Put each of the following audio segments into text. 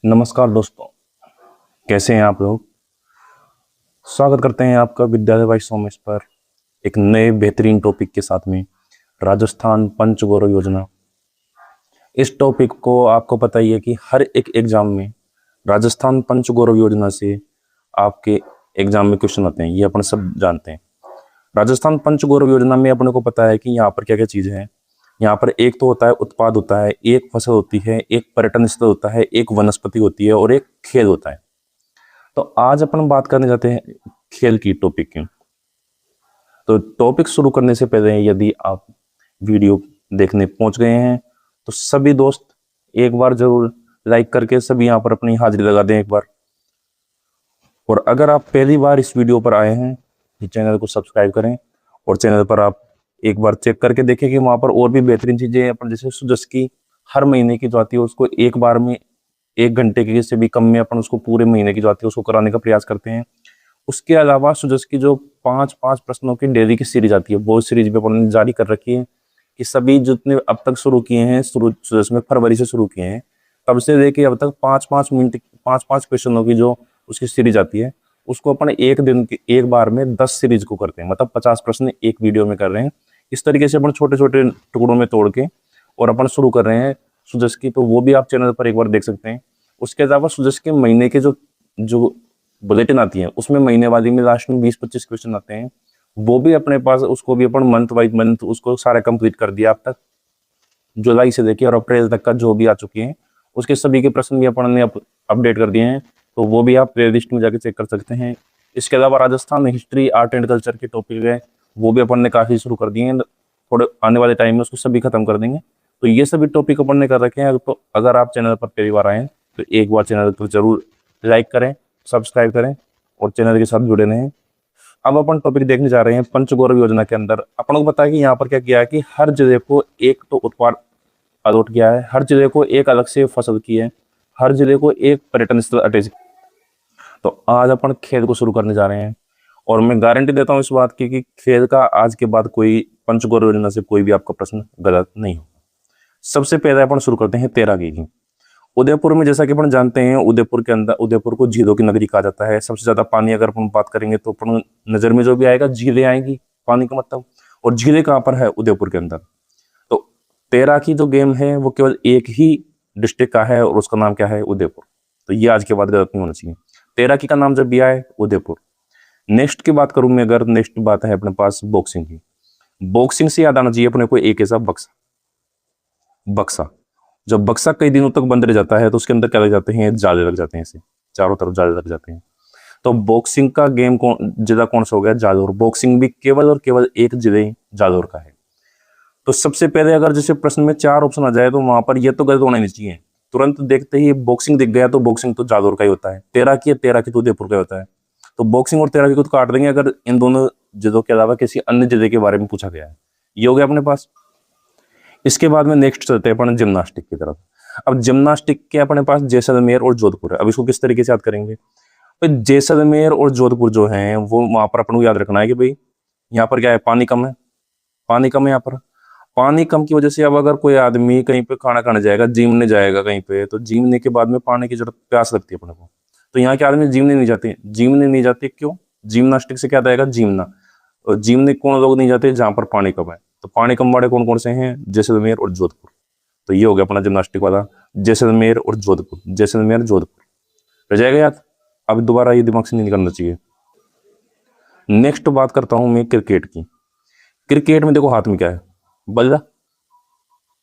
नमस्कार दोस्तों, कैसे हैं आप लोग। स्वागत करते हैं आपका विद्यालय भाई सोमेश पर एक नए बेहतरीन टॉपिक के साथ में, राजस्थान पंचगौरव योजना। इस टॉपिक को आपको पता ही है कि हर एक एग्जाम में राजस्थान पंचगौरव योजना से आपके एग्जाम में क्वेश्चन आते हैं, ये अपन सब जानते हैं। राजस्थान पंचगौरव योजना में अपने को पता है कि यहाँ पर क्या क्या चीज़ें हैं। यहाँ पर एक तो होता है उत्पाद होता है, एक फसल होती है, एक पर्यटन स्थल होता है, एक वनस्पति होती है और एक खेल होता है। तो आज अपन बात करने जाते हैं खेल की टॉपिक की। तो टॉपिक शुरू करने से पहले यदि आप वीडियो देखने पहुंच गए हैं तो सभी दोस्त एक बार जरूर लाइक करके सभी यहाँ पर अपनी हाजिरी लगा दें एक बार। और अगर आप पहली बार इस वीडियो पर आए हैं तो चैनल को सब्सक्राइब करें और चैनल पर आप एक बार चेक करके देखें कि वहाँ पर और भी बेहतरीन चीज़ें अपन जैसे सुजस की हर महीने की जो आती है उसको एक बार में 1 घंटे के से भी कम में अपन उसको पूरे महीने की जो आती है उसको कराने का प्रयास करते हैं। उसके अलावा सुजस की जो 5-5 प्रश्नों की डेली की सीरीज आती है वो सीरीज भी अपन ने जारी कर रखी है कि सभी जितने अब तक शुरू किए हैं सुजस में फरवरी से शुरू किए हैं तब से लेके अब तक 5-5 मिनट 5-5 क्वेश्चनों की जो उसकी सीरीज आती है उसको अपन एक दिन की एक बार में 10 सीरीज को करते हैं, मतलब 50 प्रश्न एक वीडियो में कर रहे हैं। इस तरीके से अपन छोटे छोटे टुकड़ों में तोड़ के और अपन शुरू कर रहे हैं सुजस की, तो वो भी आप चैनल पर एक बार देख सकते हैं। उसके अलावा सुजस के महीने के जो जो बुलेटिन आती है उसमें महीने वाली में लास्ट में 20-25 क्वेश्चन आते हैं, वो भी अपने पास, उसको भी अपन मंथ बाई मंथ उसको सारा कंप्लीट कर दिया अब तक। जुलाई से लेके और अप्रैल तक का जो भी आ चुके हैं उसके सभी के प्रश्न भी अपन ने अपडेट कर दिए हैं, तो वो भी आप प्ले लिस्ट में जाके चेक कर सकते हैं। इसके अलावा Rajasthan history art and culture के टॉपिक है वो भी अपन ने काफ़ी शुरू कर दिए हैं, थोड़े आने वाले टाइम में उसको सभी खत्म कर देंगे। तो ये सभी टॉपिक अपन ने कर रखे हैं। तो अगर आप चैनल पर पहली बार आए तो एक बार चैनल को जरूर लाइक करें, सब्सक्राइब करें और चैनल के साथ जुड़े रहें। अब अपन टॉपिक देखने जा रहे हैं पंचगौरव योजना के अंदर। अपन को पता है कि यहाँ पर क्या किया है कि हर जिले को एक तो उत्पाद अलॉट किया है, हर जिले को एक अलग से फसल की है, हर जिले को एक पर्यटन स्थल अटैच। तो आज अपन खेल को शुरू करने जा रहे हैं और मैं गारंटी देता हूँ इस बात की कि खेल का आज के बाद कोई पंचगौरव योजना से कोई भी आपका प्रश्न गलत नहीं होगा। सबसे पहले अपन शुरू करते हैं तैराकी की। उदयपुर में जैसा कि अपन जानते हैं उदयपुर के अंदर, उदयपुर को झीलों की नगरी कहा जाता है। सबसे ज्यादा पानी अगर अपन बात करेंगे तो अपन नजर में जो भी आएगा झीलें आएंगी, पानी का मतलब। और झीलें कहाँ पर है? उदयपुर के अंदर। तो तैराकी जो गेम है वो केवल एक ही डिस्ट्रिक्ट का है और उसका नाम क्या है? उदयपुर। तो ये आज के बाद गलत नहीं होना चाहिए। तैराकी का नाम जब भी आए उदयपुर। नेक्स्ट की बात करूं मैं, अगर नेक्स्ट बात है अपने पास बॉक्सिंग की। बॉक्सिंग से याद आना चाहिए अपने को एक ऐसा बक्सा। बक्सा जब बक्सा कई दिनों तक बंद रह जाता है तो उसके अंदर क्या लग जाते हैं? जाले लग जाते हैं, ऐसे चारों तरफ जाले लग जाते हैं। तो बॉक्सिंग का गेम जिला कौन सा हो गया? जालोर। बॉक्सिंग भी केवल और केवल एक जिले जालोर का है। तो सबसे पहले अगर जैसे प्रश्न में 4 ऑप्शन आ जाए तो वहां पर ये तो गलत होना नहीं चाहिए। तुरंत देखते ही बॉक्सिंग दिख गया तो बॉक्सिंग तो जालोर का ही होता है, तैराकी है तैराकी तो उदयपुर का होता है। तो बॉक्सिंग और तैराकी को तो काट देंगे अगर इन दोनों जिलों के अलावा किसी अन्य जिले के बारे में पूछा गया है। ये हो गया अपने पास। इसके बाद में नेक्स्ट चलते हैं अपन जिम्नास्टिक की तरफ। अब जिम्नास्टिक के अपने पास जैसलमेर और जोधपुर है। अब इसको किस तरीके से याद करेंगे? भाई जैसलमेर और जोधपुर जो है वो वहां पर अपन को याद रखना है कि भाई यहाँ पर क्या है? पानी कम है। पानी कम है यहाँ पर। पानी कम की वजह से अब अगर कोई आदमी कहीं पे खाना खाने जाएगा, जिमने जाएगा कहीं पे, तो जिमने के बाद में पानी की जरूरत, प्यास लगती है अपने को। तो यहाँ के आदमी जिमने नहीं जाते। जिमने नहीं जाते क्यों? जिम्नास्टिक से क्या आएगा? जिमना। और जिमने कौन लोग नहीं जाते? जहां पर पानी कम है। तो पानी कम वाले कौन कौन से हैं? जैसलमेर और जोधपुर। तो ये हो गया अपना जिम्नास्टिक वाला, जैसलमेर और जोधपुर। जैसलमेर जोधपुर रह जाएगा याद। अब दोबारा ये दिमाग से नहीं निकलना चाहिए। नेक्स्ट बात करता हूं मैं क्रिकेट की। क्रिकेट में देखो हाथ में क्या है? बल्ला।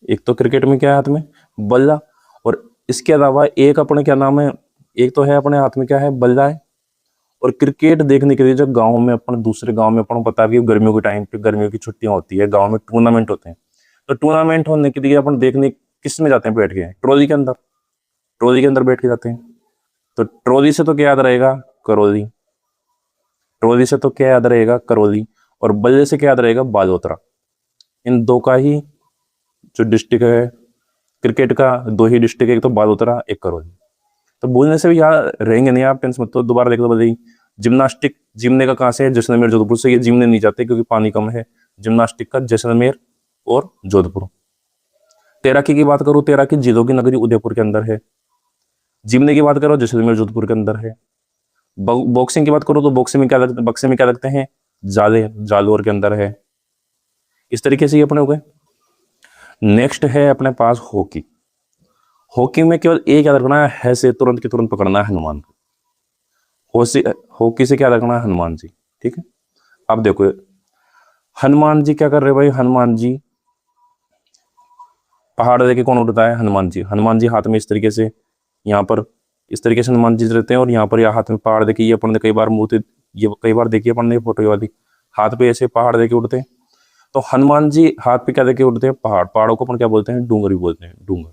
एक तो क्रिकेट में क्या है? हाथ में बल्ला। और इसके अलावा एक अपने क्या नाम है? एक तो है अपने हाथ में क्या है? बल्ला है। और क्रिकेट देखने के लिए जब गाँव में अपन, दूसरे गाँव में अपन को पता है कि गर्मियों के टाइम पे गर्मियों की छुट्टियां होती है, गाँव में टूर्नामेंट होते हैं। तो टूर्नामेंट होने के लिए अपन देखने किस में जाते हैं? बैठ के ट्रॉली के अंदर। ट्रॉली के अंदर बैठ के जाते हैं। तो ट्रॉली से तो क्या याद रहेगा? करौली। ट्रॉली से तो क्या याद रहेगा? करौली। और बल्ले से क्या याद रहेगा? बालोतरा। इन दो का ही जो डिस्ट्रिक्ट है क्रिकेट का, 2 ही डिस्ट्रिक्ट है, एक तो बालोतरा एक करौली। तो बोलने से भी याद रहेंगे नहीं, आप टेंशन मत लो। दोबारा देख लो बताइए। जिम्नास्टिक जिमने का कहाँ से है? जैसलमेर जोधपुर से। ये जिमने नहीं जाते क्योंकि पानी कम है। जिम्नास्टिक का जैसलमेर और जोधपुर। तैराकी की बात करूं, तैराकी जिलों की नगरी उदयपुर के अंदर है। जीवनी की बात करो जैसलमेर जोधपुर के अंदर है। बॉक्सिंग की बात करो तो बक्से में क्या रखते हैं, जालोर के अंदर है। इस तरीके से ये अपने हो गए। नेक्स्ट है अपने पास हॉकी। हॉकी में केवल एक याद रखना है से तुरंत के तुरंत पकड़ना है हनुमान को। हॉकी से क्या रखना है, हनुमान जी। ठीक है, अब देखो हनुमान जी क्या कर रहे भाई, हनुमान जी पहाड़ देके कौन उड़ता है, हनुमान जी। हनुमान जी हाथ में इस तरीके से, यहाँ पर इस तरीके से हनुमान जी रहते हैं, और यहाँ पर या हाथ में पहाड़ देके, ये अपन ने कई बार मूर्ति, ये कई बार देखी अपन ने फोटो वाली, हाथ पे ऐसे पहाड़ देके उड़ते हैं। तो हनुमान जी हाथ पे क्या देके उड़ते हैं, पहाड़ों को अपन क्या बोलते हैं, डूंगर भी बोलते हैं, डूंगर।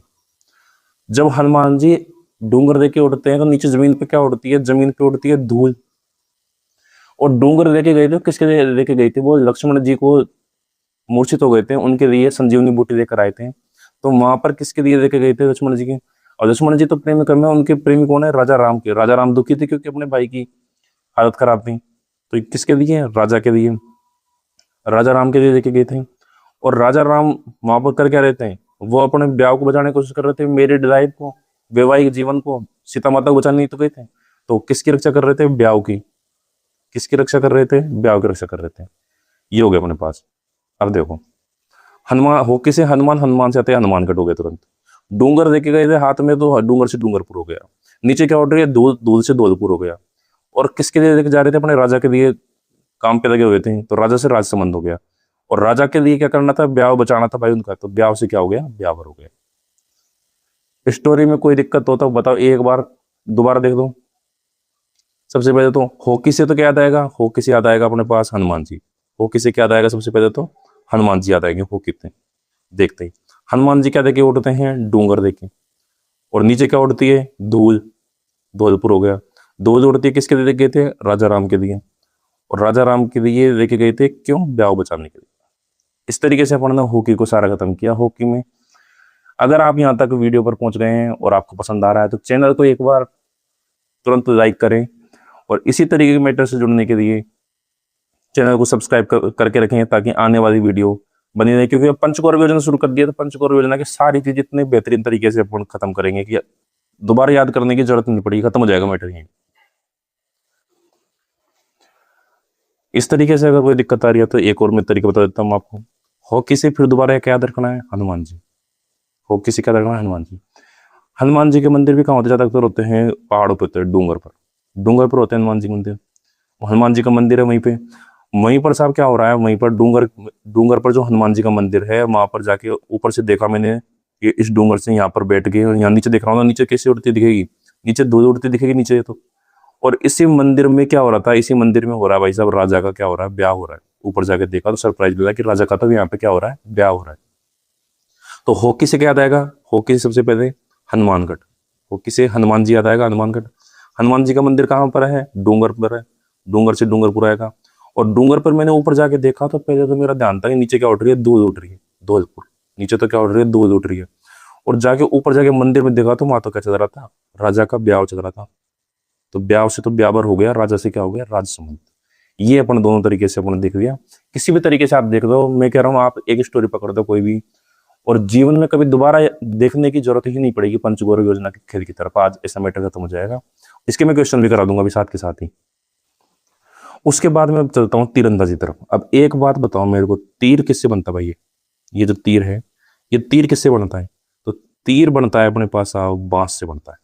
जब हनुमान जी डूंगर देके उड़ते हैं तो नीचे जमीन पे क्या उड़ती है, जमीन पे उड़ती है धूल। और डूंगर लेके गए थे किसके लिए लेके गए थे, वो लक्ष्मण जी को मूर्छित हो गए थे, उनके लिए संजीवनी बूटी लेकर आए थे। तो वहां पर किसके लिए लेके गए थे, लक्ष्मण जी के। और लक्ष्मण जी तो प्रेमी कर्म है, उनके प्रेमी कौन है, राजा राम के। राजा राम दुखी थे क्योंकि अपने भाई की हालत खराब थी, तो ये किसके लिए, राजा के लिए, राजा राम के लिए लेके गए थे। और राजा राम वहां पर कर क्या रहते हैं, वो अपने ब्याह को बचाने की कोशिश कर रहे थे, मैरिड लाइफ को, वैवाहिक जीवन को, सीता माता को बचाने नहीं तो गए थे। तो किसकी रक्षा कर रहे थे, ब्याह की। किसकी रक्षा कर रहे थे, ब्याह की रक्षा कर रहे थे। ये हो गया अपने पास। अब देखो हनुमान, हॉकी से हनुमान, हनुमान से आते हैं हनुमानगढ़ हो गए तुरंत। डूंगर देखे गए थे हाथ में, तो डूंगर से डूंगरपुर हो गया। नीचे क्या उड़ रही है, दूध से धौलपुर हो गया। और किसके लिए लेके जा रहे थे, अपने राजा के लिए काम पे लगे हुए थे, तो राजा से राजसमंद हो गया। और राजा के लिए क्या करना था, ब्याह बचाना था भाई उनका, तो ब्याह से क्या हो गया, ब्यावर हो गया। स्टोरी में कोई दिक्कत हो तो बताओ, एक बार दोबारा देख दो। सबसे पहले तो हॉकी से तो क्या याद आएगा, हॉकी से याद आएगा अपने पास हनुमान जी। हॉकी से क्या याद आएगा, सबसे पहले तो हनुमान जी याद आएंगे हॉकी से देखते ही। हनुमान जी क्या देखे उड़ते हैं, डूंगर देखे। और नीचे क्या उड़ती है, धूल, धौलपुर हो गया। धूल उड़ती है किसके लिए लेके गए थे, राजा राम के लिए। और राजा राम के लिए लेके गए थे क्यों, ब्याह बचाने के लिए। इस तरीके से अपन ने हॉकी को सारा खत्म किया। हॉकी में अगर आप यहाँ तक वीडियो पर पहुंच गए हैं और आपको पसंद आ रहा है तो चैनल को एक बार तुरंत लाइक करें, और इसी तरीके के मैटर से जुड़ने के लिए चैनल को सब्सक्राइब करके रखें, ताकि आने वाली वीडियो बनी रहे। क्योंकि अब पंचकौर योजना शुरू कर दिया, तो पंचकौर योजना की सारी चीज इतने बेहतरीन तरीके से अपन खत्म करेंगे कि दोबारा याद करने की जरूरत नहीं पड़ेगी, खत्म हो जाएगा मैटर यहीं। इस तरीके से अगर कोई दिक्कत आ रही है तो एक और मैं तरीका बता देता हूँ आपको। हॉकी से फिर दोबारा क्या याद रखना है, हनुमान जी। हॉकी से क्या रखना है, हनुमान जी। हनुमान जी के मंदिर भी कहाँ होते, ज्यादातर होते हैं पहाड़ों पर होते हैं, डूंगर पर। डूंगर पर होते हैं हनुमान जी के मंदिर। हनुमान जी का मंदिर है वहीं पे। वहीं पर साहब क्या हो रहा है, वहीं पर डूंगर पर जो हनुमान जी का मंदिर है, वहां पर जाके ऊपर से देखा मैंने, ये इस डूंगर से यहाँ पर बैठ गए, यहाँ नीचे देख रहा हूँ, नीचे कैसे उड़ती दिखेगी, नीचे धूल उड़ती दिखेगी नीचे तो। और इसी मंदिर में क्या हो रहा था, इसी मंदिर में हो रहा है भाई साहब, राजा का क्या हो रहा है, ब्याह हो रहा है। ऊपर जाके देखा तो सरप्राइज मिला कि राजा का तो यहाँ पे क्या हो रहा है, ब्याह हो रहा है। तो हॉकी से क्या याद आएगा, हॉकी से सबसे पहले हनुमानगढ़। हॉकी से हनुमान जी याद आएगा, हनुमानगढ़। हनुमान जी का मंदिर कहाँ पर है, डूंगर पर है। डूंगर से डूंगरपुर आएगा। और डूंगर पर मैंने ऊपर जाके देखा तो पहले तो मेरा ध्यान था कि नीचे क्या उठ रही है, धूल उठ रही है, धौलपुर। नीचे तो क्या उठ रही है, धूल उठ रही है। और जाके ऊपर जाके मंदिर में देखा तो वहां तो क्या चल रहा था, राजा का ब्याह चल रहा था। तो ब्याह से तो ब्यावर हो गया, राजा से क्या हो गया, राजसमंद। ये अपन दोनों तरीके से अपन देख लिया। किसी भी तरीके से आप देख दो, मैं कह रहा हूँ आप एक स्टोरी पकड़ दो कोई भी, और जीवन में कभी दोबारा देखने की जरूरत ही नहीं पड़ेगी पंचगौर योजना के खेल की तरफ। आज ऐसा मैटर खत्म हो जाएगा। इसके मैं क्वेश्चन भी करा दूंगा अभी साथ के साथ ही। उसके बाद मैं चलता हूँ तीरंदाजी तरफ। अब एक बात बताओ मेरे को, तीर किससे बनता है भाई, ये जो तीर है, ये तीर किससे बनता है, तो तीर बनता है अपने पास बांस से बनता है।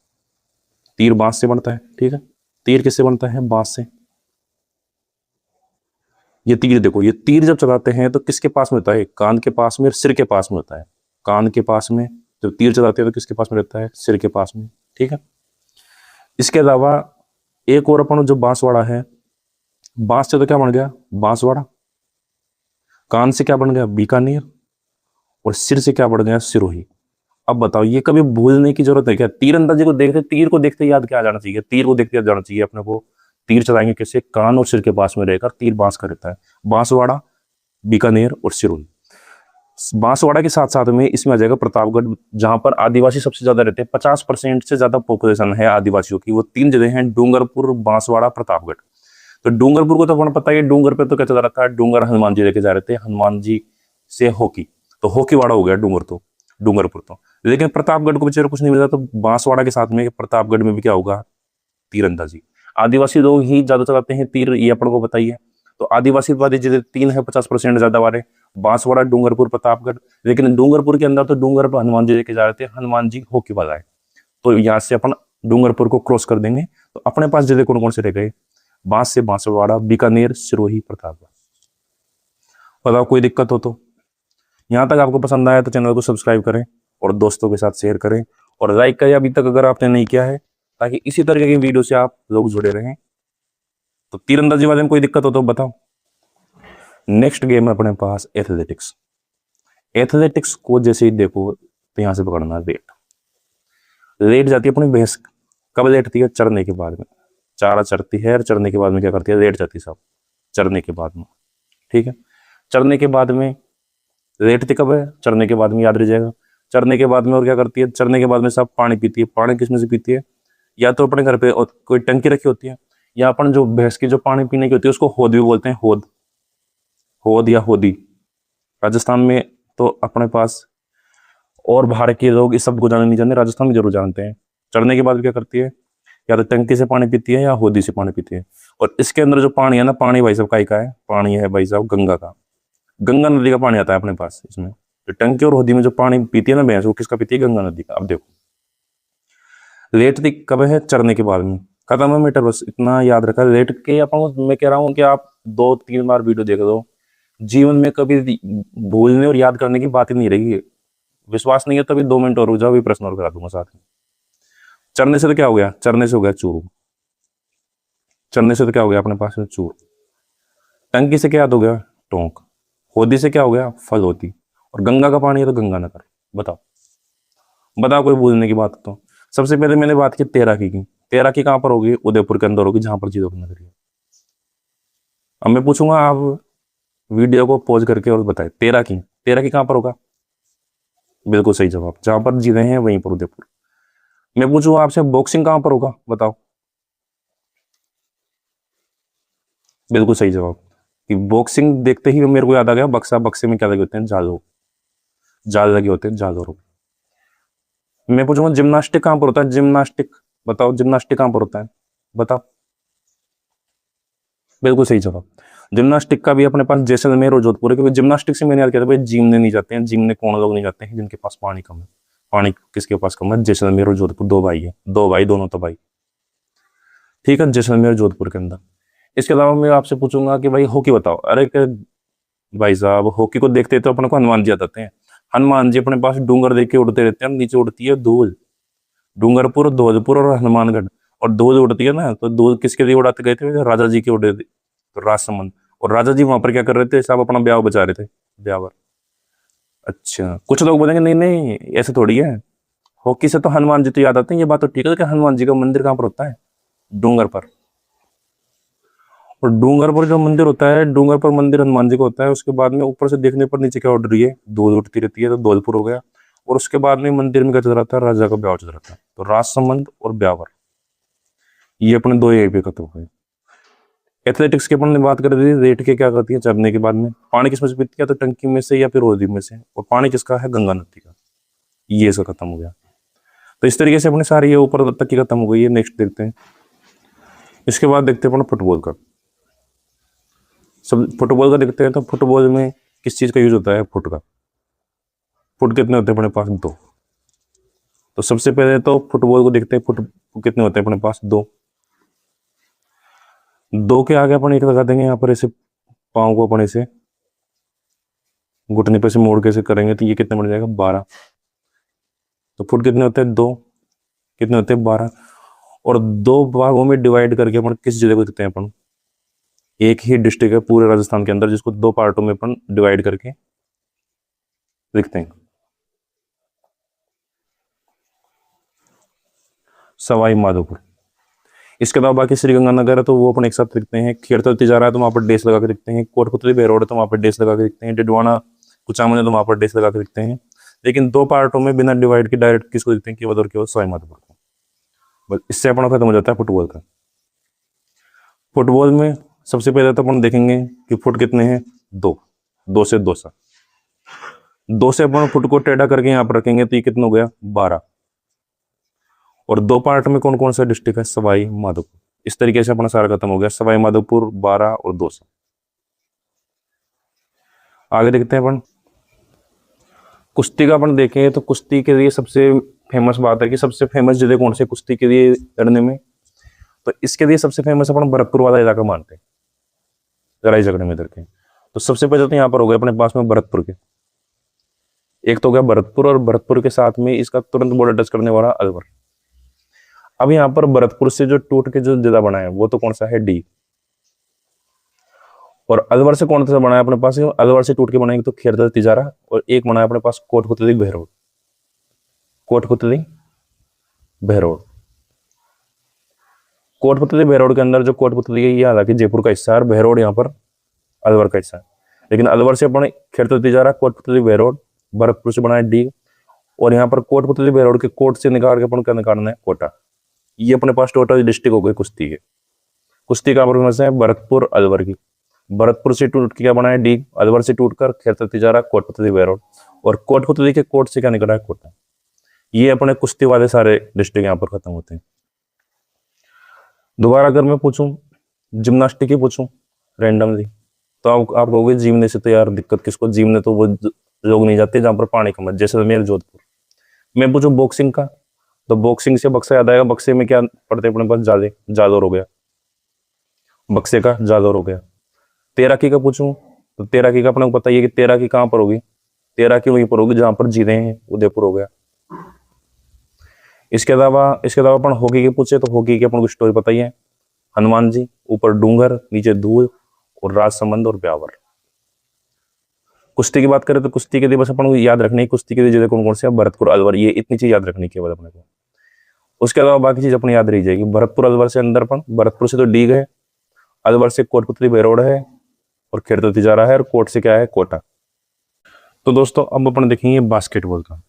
तीर बांस से बनता है, ठीक है। तीर किससे बनता है, बांस से। ये तीर देखो, ये तीर जब चलाते हैं तो किसके पास में होता है, कान के पास में, सिर के पास में होता है। कान के पास में जब तीर चलाते हैं तो किसके पास में रहता है, सिर के पास में, ठीक है। इसके अलावा एक और अपन जो बांसवाड़ा है, बांस से तो क्या बन गया, बांसवाड़ा। कान से क्या बन गया, बीकानेर। और सिर से क्या बन गया, सिरोही। अब बताओ ये कभी भूलने की जरूरत है क्या, तीरंदाजी को देखते, तीर को देखते याद क्या आ जाना चाहिए, तीर को देखते याद जाना चाहिए अपने को। तीर चलाएंगे कैसे, कान और सिर के पास में रहकर, तीर बांस का रहता है। बांसवाड़ा, बीकानेर और सिरोही। बांसवाड़ा के साथ साथ में इसमें आ जाएगा प्रतापगढ़, जहां पर आदिवासी सबसे ज्यादा रहते हैं। 50% से ज्यादा पॉपुलेशन है आदिवासियों की। वो 3 जगह हैं, डूंगरपुर, बांसवाड़ा, प्रतापगढ़। तो डूंगरपुर को तो अपन पता है, डूंगर पे तो क्या चला रखा है, डूंगर हनुमान जी लेके जा रहे थे, हनुमान जी से हॉकी, तो हॉकी वाड़ा हो गया डूंगर तो, डूंगरपुर तो। लेकिन प्रतापगढ़ को बेचारे कुछ नहीं मिला, तो बांसवाड़ा के साथ में प्रतापगढ़ में भी क्या होगा, तीरंदाजी। आदिवासी लोग ही ज्यादा चलाते हैं तीर, ये अपन को बताइए। तो आदिवासी वादी जितने तीन है 50% ज्यादा वाले, बांसवाड़ा, डूंगरपुर, प्रतापगढ़। लेकिन डूंगरपुर के अंदर तो डूंगर पर हनुमान जी लेके जा रहे थे, हनुमान जी हॉकी वाला है। तो यहाँ से अपन डूंगरपुर को क्रॉस कर देंगे, तो अपने पास जिले कौन कौन से रह गए, बांस से बांसवाड़ा, बीकानेर, सिरोही, प्रतापगढ़। बताओ कोई दिक्कत हो तो। यहाँ तक आपको पसंद आया तो चैनल को सब्सक्राइब करें और दोस्तों के साथ शेयर करें और लाइक करें अभी तक अगर आपने नहीं किया है, ताकि इसी तरह की वीडियो से आप लोग जुड़े रहें। तो तीरंदाजी वाले में कोई दिक्कत हो तो बताओ। नेक्स्ट गेम है अपने पास एथलेटिक्स। एथलेटिक्स को जैसे ही देखो तो यहां से पकड़ना रेट। लेट जाती है अपनी भैंस, कब लेटती है, चरने के बाद में। चारा चरती है और चरने के बाद में क्या करती है, लेट जाती है सब चरने के बाद में, ठीक है। चरने के बाद में लेटती कब है, चरने के बाद में, याद रह जाएगा। चरने के बाद में और क्या करती है, चरने के बाद में सब पानी पीती है। पानी किसमें से पीती है, या तो अपने घर पे कोई टंकी रखी होती है, या अपन जो भैंस की जो पानी पीने की होती है उसको होद भी बोलते हैं, होद, होद या होदी। राजस्थान में तो अपने पास, और बाहर के लोग इस शब्द को जानने नहीं जानते, राजस्थान में जरूर जानते हैं। चढ़ने के बाद क्या करती है, या तो टंकी से पानी पीती है या होदी से पानी पीती है। और इसके अंदर जो पानी है ना, पानी भाई साहब का है, पानी है भाई साहब गंगा का, गंगा नदी का पानी आता है अपने पास इसमें। तो टंकी और होदी में जो पानी पीती है ना भैंस, वो किसका पीती है, गंगा नदी का। अब देखो लेटती कब है, चरने के बाद में। खत्म है मीटर, बस इतना याद रखा। लेट के अपन, मैं कह रहा हूँ कि आप 2-3 बार वीडियो देख दो, जीवन में कभी भूलने और याद करने की बात ही नहीं रहेगी। विश्वास नहीं है तो अभी 2 मिनट और रुक जाओ, अभी प्रश्न और करा दूंगा साथ में। चरने से तो क्या हो गया, चरने से हो गया चूरू। चरने से तो क्या हो गया अपने पास चूर। टंकी से क्या याद हो गया, टोंक। होदी से क्या हो गया, फल होती। और गंगा का पानी है तो गंगानगर। बताओ बताओ कोई भूलने की बात तो। सबसे पहले मैंने बात की तैराकी की। तैराकी कहाँ पर होगी, उदयपुर के अंदर होगी, जहां पर चीजों की नगरी है। अब मैं पूछूंगा, आप वीडियो को पॉज करके और बताए, तैराकी, तैराकी कहाँ पर होगा। बिल्कुल सही जवाब, जहां पर जीते हैं वहीं पर उदयपुर। मैं पूछूंगा आपसे, बॉक्सिंग कहां पर होगा, बताओ। बिल्कुल सही जवाब। कि बॉक्सिंग देखते ही मेरे को याद आ गया बक्सा, बक्से में क्या लगे होते हैं, जाल, जाल लगे होते हैं, जाल। मैं पूछूंगा जिम्नास्टिक कहां पर होता है, जिम्नास्टिक, बताओ जिम्नास्टिक कहां पर होता है, बताओ। बिल्कुल सही जवाब। जिम्नास्टिक का भी अपने पास जैसलमेर और जोधपुर है, क्योंकि जिम्नास्टिक से मैंने याद किया था भाई, जिमने नहीं जाते हैं, जिमने कौन लोग नहीं जाते हैं, जिनके पास पानी कम है। पानी किसके पास कम है, जैसलमेर और जोधपुर, 2 भाई है, 2 भाई, दोनों तो भाई, ठीक है, जैसलमेर जोधपुर के अंदर। इसके अलावा मैं आपसे पूछूंगा कि भाई हॉकी बताओ। अरे भाई साहब, हॉकी को देखते तो अपने को हनुमान जी आते हैं। हनुमान जी अपने पास डूंगर देख के उड़ते रहते हैं, नीचे उड़ती है धूल। डूंगरपुर, धौलपुर और हनुमानगढ़। और धूल उड़ती है ना, तो धूल किसके लिए उड़ाते गए थे, राजा जी के उड़े थे, तो राजसमंद। और राजा जी वहां पर क्या कर रहे थे, साहब अपना ब्याह बचा रहे थे, ब्यावर। अच्छा, कुछ लोग बोलेंगे नहीं नहीं ऐसे थोड़ी है, हॉकी से तो हनुमान जी तो याद आते हैं, ये बात तो ठीक है, कि हनुमान जी का मंदिर कहाँ पर होता है, डूंगर पर। और डूंगर पर जो मंदिर होता है, डूंगर पर मंदिर हनुमान जी का होता है। उसके बाद में ऊपर से देखने पर नीचे क्या उड़ रही है, धूल उठती रहती है, तो धौलपुर हो गया। और उसके बाद में मंदिर में क्या चल रहा था, राजा का ब्याह चल रहा था, तो राजसमंद और ब्यावर, ये अपने 2 यही पे खत्म हुए। एथलेटिक्स की अपन ने बात कर दी, रेट के क्या करती है, चरने के बाद में। पानी किसमें से पीती है, तो टंकी में से या फिर होदी में से। और पानी किसका है, गंगा नदी का। ये इसका खत्म हो गया। तो इस तरीके से अपने सारी ये ऊपर तक की खत्म हो गई है। नेक्स्ट देखते हैं, इसके बाद देखते हैं अपना फुटबॉल का। सब फुटबॉल का देखते हैं, तो फुटबॉल में किस चीज का यूज होता है, फुट का। फुट कितने होते हैं अपने पास, 2। तो सबसे पहले तो फुटबॉल को देखते हैं, फुट कितने होते हैं अपने पास, 2। 2 के आगे अपन 1 लगा देंगे यहाँ पर, ऐसे पाँव को अपन ऐसे घुटने पे से मोड़ के से करेंगे, तो ये कितने बन जाएगा, 12। तो फुट कितने होते हैं, 2। कितने होते हैं, 12। और 2 भागों में डिवाइड करके अपन किस जिले को देखते हैं, अपन एक ही डिस्ट्रिक्ट है पूरे राजस्थान के अंदर, जिसको 2 पार्टों में अपन डिवाइड करके लिखते हैं, सवाई माधोपुर। इसके अलावा बाकी श्रीगंगानगर है, तो वो अपन एक साथ लिखते हैं। खेड़तल जा रहा है तो वहां पर डेस लगा के लिखते हैं। कोटपुतली बेरोड है तो वहां पर डेस लगा के लिखते हैं। डिडवाना कुचामन है तो वहां पर डेस लगा के लिखते हैं। लेकिन 2 पार्टों में बिना डिवाइड के डायरेक्ट किसको लिखते हैं, केवल और केवल सवाई माधोपुर को। बस इससे अपना खत्म हो जाता है फुटबॉल का। फुटबॉल में सबसे पहले तो अपन देखेंगे कि फुट कितने हैं, 2। 2 से 2 सा 2 से अपन फुट को टेढ़ा करके यहाँ पर रखेंगे तो ये कितना हो गया 12। और 2 पार्ट में कौन कौन सा डिस्ट्रिक्ट है, सवाई माधोपुर। इस तरीके से अपना सारा खत्म हो गया, सवाई माधोपुर 12 और 2 से। आगे देखते हैं अपन कुश्ती का। अपन देखें तो कुश्ती के लिए सबसे फेमस बात है कि सबसे फेमस जगह कौन सी कुश्ती के लिए लड़ने में, तो इसके लिए सबसे फेमस अपन भरतपुर वाला इलाका मानते हैं लड़ाई झगड़े में इधर के। तो सबसे पहले तो यहाँ पर हो गया अपने पास में भरतपुर के, एक तो हो गया भरतपुर, और भरतपुर के साथ में इसका तुरंत बॉर्डर टच करने वाला अलवर। अब यहाँ पर भरतपुर से जो टूट के जो जिला बना है वो तो कौन सा है, डी। और अलवर से कौन सा बना है अपने पास, अलवर से टूट के बनाएंगे तो खेरदल तिजारा, और एक बना है अपने पास कोटपुतली बहरोड। कोटपुतली बहरोड, कोटपुतली बहरोड के अंदर जो कोटपुतली है ये हालांकि जयपुर का हिस्सा है, बहरोड यहाँ पर अलवर का हिस्सा है। लेकिन अलवर से अपन खेरदल तिजारा, कोटपुतली बहरोड, भरतपुर से बना है डी, और यहाँ पर कोटपुतली बहरोड के कोट से निकाल के अपन क्या निकालना है, कोटा। ये अपने पास टोटल डिस्ट्रिक्ट हो गई कुश्ती के। कुश्ती का फेमस है भरतपुर अलवर की। भरतपुर से टूट के क्या बना है, डी। अलवर से टूटकर खेरदल तिजारा, कोटपुतली बहरोड, और कोटपुतली के कोट से क्या निकला है, कोटा। ये अपने कुश्ती वाले सारे डिस्ट्रिक्ट यहाँ पर खत्म होते हैं। दोबारा अगर मैं पूछूं जिम्नास्टिक ही पूछूं रैंडमली, तो आप कहोगे जीमने से तो यार दिक्कत किसको, जीमने तो वो लोग नहीं जाते जहां पर पानी कम है, जैसलमेर जोधपुर। मैं पूछूं बॉक्सिंग का, तो बॉक्सिंग से बक्सा याद आएगा। बक्से में क्या पड़ते हैं अपने पास, जाले, जादौर हो गया, बक्से का जादौर हो गया। तैराकी का पूछूं तो तैराकी का अपने को पता ही है कि तैराकी कहाँ पर होगी, तैराकी वहीं पर होगी जहां पर जीते हैं, उदयपुर हो गया। इसके अलावा अपन हॉकी के पूछे तो हॉकी की अपन को स्टोरी पता ही है, हनुमान जी, ऊपर डूंगर, नीचे धूल, और राजसमंद और ब्यावर। कुश्ती की बात करें तो कुश्ती के लिए बस अपन को याद रखनी है कुश्ती के लिए जगह कौन कौन से, भरतपुर अलवर, ये इतनी चीज याद रखनी केवल अपने को। उसके अलावा बाकी चीज अपनी याद रह जाएगी। भरतपुर अलवर से अंदर अपन, भरतपुर से तो डी है, अलवर से कोटपुतली बहरोड है, और खेरदल तिजारा है, और कोट से क्या है, कोटा। तो दोस्तों अब अपन देखेंगे बास्केटबॉल का।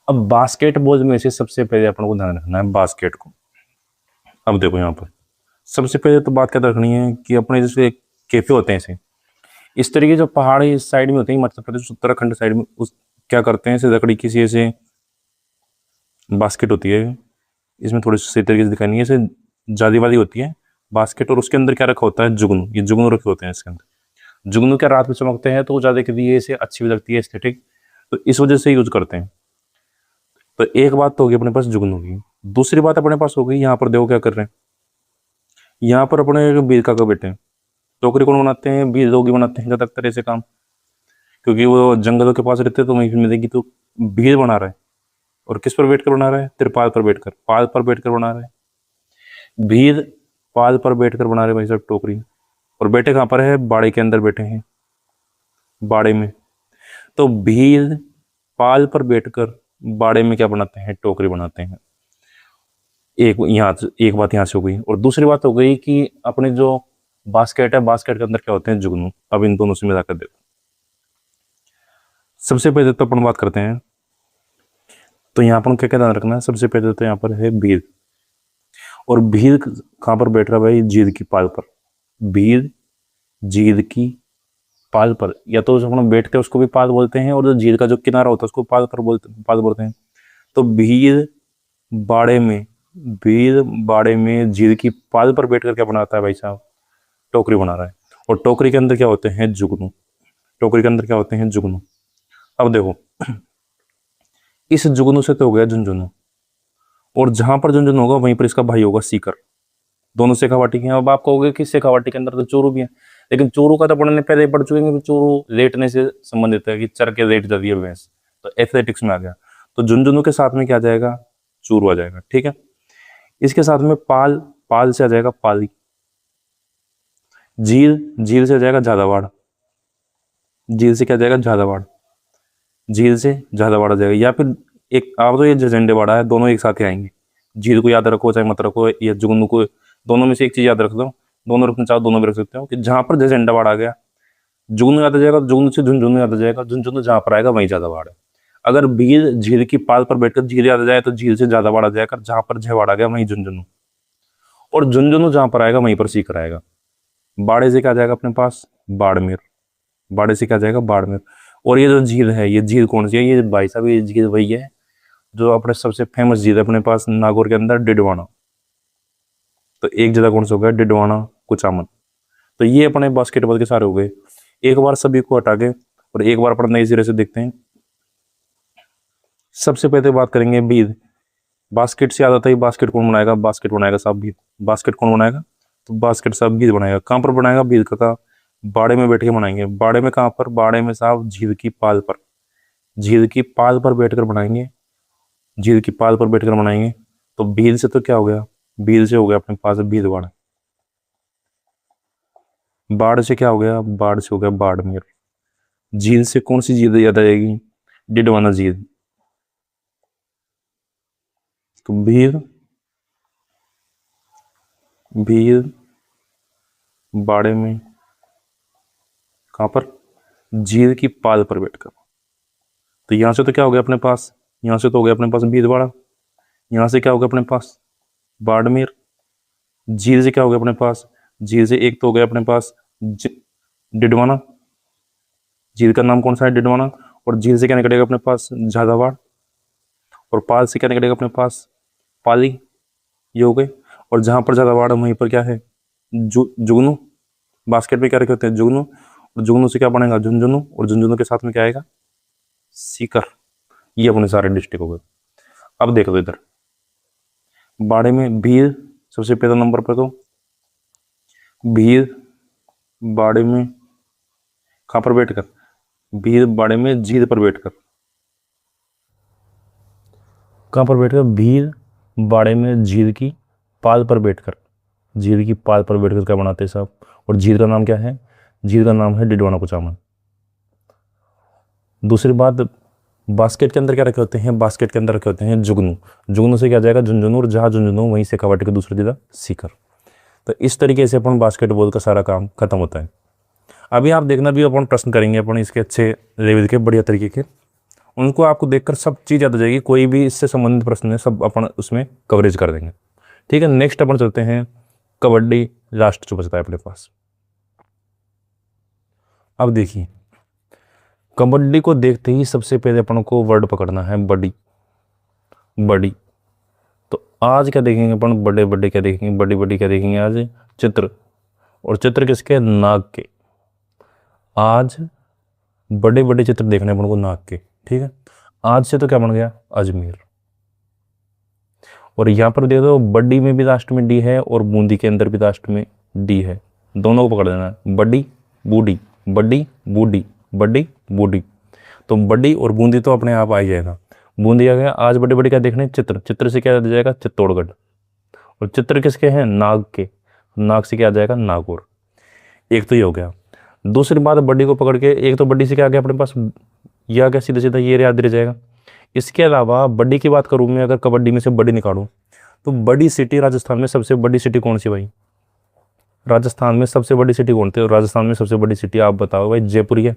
अब बास्केटबॉल में से सबसे पहले अपन को ध्यान रखना है बास्केट को। अब देखो यहाँ पर सबसे पहले तो बात क्या रखनी है कि अपने जैसे कैफे होते हैं ऐसे, इस तरीके जो पहाड़ी साइड में होते हैं, मध्य प्रदेश उत्तराखंड साइड में, उस क्या करते हैं, ऐसे लकड़ी की सी ऐसे बास्केट होती है, इसमें थोड़ी सी तरीके से दिखानी है, ऐसे जाली वाली होती है बास्केट, और उसके अंदर क्या रखा होता है, जुगनू। ये जुगनू रखे होते हैं इसके अंदर। जुगनू क्या रात में चमकते हैं तो ज़्यादा के लिए ऐसे अच्छी भी लगती है एस्थेटिक, तो इस वजह से यूज करते हैं। तो एक बात तो होगी अपने पास जुगनू की। दूसरी बात अपने पास हो गई, यहाँ पर देखो क्या कर रहे हैं, यहाँ पर अपने बीरका का बेटे हैं। टोकरी कौन बनाते हैं, बीज लोग ही बनाते हैं ज़्यादातर ऐसे काम, क्योंकि वो जंगलों के पास रहते हैं तो वहीं मिलेगी। तो भीड़ बना रहा है, और किस पर बैठकर बना रहा है, तिरपाल पर बैठकर, पाल पर बैठकर बना रहा है। भीड़ पाल पर बैठकर बना रहे हैं भाई साहब टोकरी। और बैठे कहाँ पर है, बाड़े के अंदर बैठे हैं, बाड़े में। तो भीड़ पाल पर बैठकर बाड़े में क्या बनाते हैं, टोकरी बनाते हैं। एक बात यहाँ से हो गई। और दूसरी बात हो गई कि अपने जो बास्केट है, बास्केट के अंदर क्या होते हैं, जुगनू। अब इन दोनों से मिलाकर देखो। सबसे पहले तो अपन बात करते हैं, तो यहाँ पर क्या क्या ध्यान रखना है, सबसे पहले तो यहाँ पर है भीड़। और भीड़ कहाँ पर बैठ रहा है भाई, जीद की पाल पर। भीड़ जीद की पाल पर, या तो जो हम बैठते हैं उसको भी पाल बोलते हैं, और जो जीद का जो किनारा होता है उसको पाल बोलते हैं। तो भीड़ बाड़े में जीद की पाल पर बैठकर क्या बनाता है भाई साहब, टोकरी बना रहा है। और टोकरी के अंदर क्या होते हैं, जुगनू। टोकरी के अंदर क्या होते हैं, जुगनू। अब देखो इस जुगनू से तो हो गया झुंझुनू, और जहां पर झुंझुनू होगा वहीं पर इसका भाई होगा सीकर। दोनों शेखावाटी के हैं। अब आप कहोगे कि शेखावाटी के अंदर तो चोरू भी है, लेकिन चोरू का तो पढ़ने पहले पढ़ चुके हैं कि चोरू लेटने से संबंधित है, कि चर के लेट जाती है भैंस, तो एथलेटिक्स में आ गया। तो झुंझुनू के साथ में क्या आ जाएगा, चोरू आ जाएगा, ठीक है। इसके साथ में पाल से आ जाएगा पाली। झील से आ जाएगा झालावाड़। झील से क्या जाएगा, झालावाड़। झील से झालावाड़ आ जाएगा। या फिर एक आप तो ये झंडेवाड़ा है, दोनों एक साथ ही आएंगे। झील को याद रखो चाहे मत रखो, या जुगनू को, दोनों में से एक चीज याद रख दो। दोनों रखना चाहो दोनों भी रख सकते हो, कि जहां पर झंडेवाड़ आ गया जुगनू याद आ जाएगा, जुगनू से झुंझुनू याद आ जाएगा, झुंझुनू जहां पर आएगा वहीं झालावाड़ है। अगर भील झील की पाल पर बैठकर झील याद आ जाए तो झील से झालावाड़ आ जाएगा, जहां पर झवाड़ आ गया वहीं झुंझुनू, और झुंझुनू जहां पर आएगा वहीं पर सीकर आएगा। बाड़े से क्या आ जाएगा अपने पास, बाड़मेर। बाड़े से क्या आ जाएगा, बाड़मेर। और ये जो झील है, ये झील कौन सी है? ये भाई साहब ये झील वही है जो अपने सबसे फेमस झील है अपने पास नागौर के अंदर, डिडवाना। तो एक जगह कौन सा हो गया? डिडवाना, कुचामन। तो ये अपने बास्केटबॉल के सारे हो गए। एक बार सभी को हटा के और एक बार अपन नए सिरे से देखते हैं। सबसे पहले बात करेंगे बीद। बास्केट से याद आता है, बास्केट कौन बनाएगा? बास्केट बनाएगा साहब बीद। बास्केट कौन बनाएगा? तो बास्केट साहब बीद बनाएगा। कहाँ पर बनाएगा बीद का? बाड़े में बैठ के बनाएंगे। बाड़े में कहाँ पर? बाड़े में साहब झील की पाल पर। झील की पाल पर बैठकर बनाएंगे। झील की पाल पर बैठकर बनाएंगे। तो बीद से तो क्या हो गया? बीद से हो गया अपने पास बीद बाड़। बाढ़ से क्या हो गया? बाढ़ से हो गया बाड़मेर। झील से कौन सी झील याद आएगी? डिडवाना झील। तो भील, भील बाड़े में, कहां पर? झील की पाल पर बैठकर। तो यहां से तो क्या हो गया अपने पास? यहां से तो हो गया अपने पास भीलवाड़ा। यहां से क्या हो गया अपने पास? बाड़मेर। झील से क्या हो गया अपने पास? झील से एक तो हो गया अपने पास डिडवाना। झील का नाम कौन सा है? डिडवाना। और झील से क्या निकलेगा अपने पास? झालावाड़। और पाल से क्या निकलेगा अपने पास? पाली। ये हो गए। और जहां पर झालावाड़ है वहीं पर क्या है? जुगनू। बास्केट में क्या रखे होते हैं? जुगनू। और जुगनू से क्या बनेगा? झुंझुनू। और झुंझुनू के साथ में क्या आएगा? सीकर। ये अपने सारे डिस्ट्रिक्ट हो गए। अब देख लो इधर बाड़े में भील सबसे पहला नंबर पर। तो भील बाड़े में कहां पर बैठकर? भील बाड़े में झील पर बैठकर। कहां पर बैठकर? भील बाड़े में झील की पाल पर बैठकर। झील की पाल पर बैठकर क्या बनाते हैं साहब? और झील का नाम क्या है? झील का नाम है डिडवाना कुचामन। दूसरी बात, बास्केट के अंदर क्या रखे होते हैं? बास्केट के अंदर रखे होते हैं जुगनू। जुगनू से क्या जाएगा? झुंझुनू। और जहाँ झुंझुनू वहीं से कवाटे के दूसरी जगह सीकर। तो इस तरीके से अपन बास्केटबॉल का सारा काम खत्म होता है। अभी आप देखना भी अपन प्रश्न करेंगे अपन इसके अच्छे लेवल के, बढ़िया तरीके के। उनको आपको देखकर सब चीज़ याद आ जाएगी। कोई भी इससे संबंधित प्रश्न है सब अपन उसमें कवरेज कर देंगे। ठीक है, नेक्स्ट अपन चलते हैं कबड्डी। लास्ट जो बचता है अपने पास। अब देखिए कबड्डी को देखते ही सबसे पहले अपन को वर्ड पकड़ना है बड़ी। बड़ी। तो आज क्या देखेंगे अपन? बड़े बड़े क्या देखेंगे? बड़ी बड़ी क्या देखेंगे आज? चित्र। और चित्र किसके? नाग के। आज बड़े बड़े चित्र देखने अपन को नाग के। ठीक है, आज से तो क्या बन गया? अजमेर। और यहां पर देख दो बड़ी में भी लास्ट में डी है और बूंदी के अंदर भी लास्ट में डी है। दोनों को पकड़ देना है। बड़ी बूढ़ी, बड़ी बूढ़ी, बड़ी बूढ़ी। तो बड़ी और बूंदी तो अपने आप आ ही जाएगा। बूंदी आ गया। आज बड़े बड़े क्या देखने? चित्र। चित्र से क्या आ जाएगा? चित्तौड़गढ़। और चित्र किसके हैं? नाग के। नाग से क्या आ जाएगा? नागौर। एक तो ये हो गया। दूसरी बात, बड़ी को पकड़ के एक तो बड़ी से क्या आ गया अपने पास? यह आ गया सीधा सीधा, ये याद रह जाएगा। इसके अलावा बड़ी की बात करूँ मैं, अगर कबड्डी में से बड़ी निकालूं तो बड़ी सिटी राजस्थान में सबसे बड़ी सिटी कौन सी भाई? राजस्थान में सबसे बड़ी सिटी कौन थी? राजस्थान में सबसे बड़ी सिटी आप बताओ भाई। जयपुर ही है।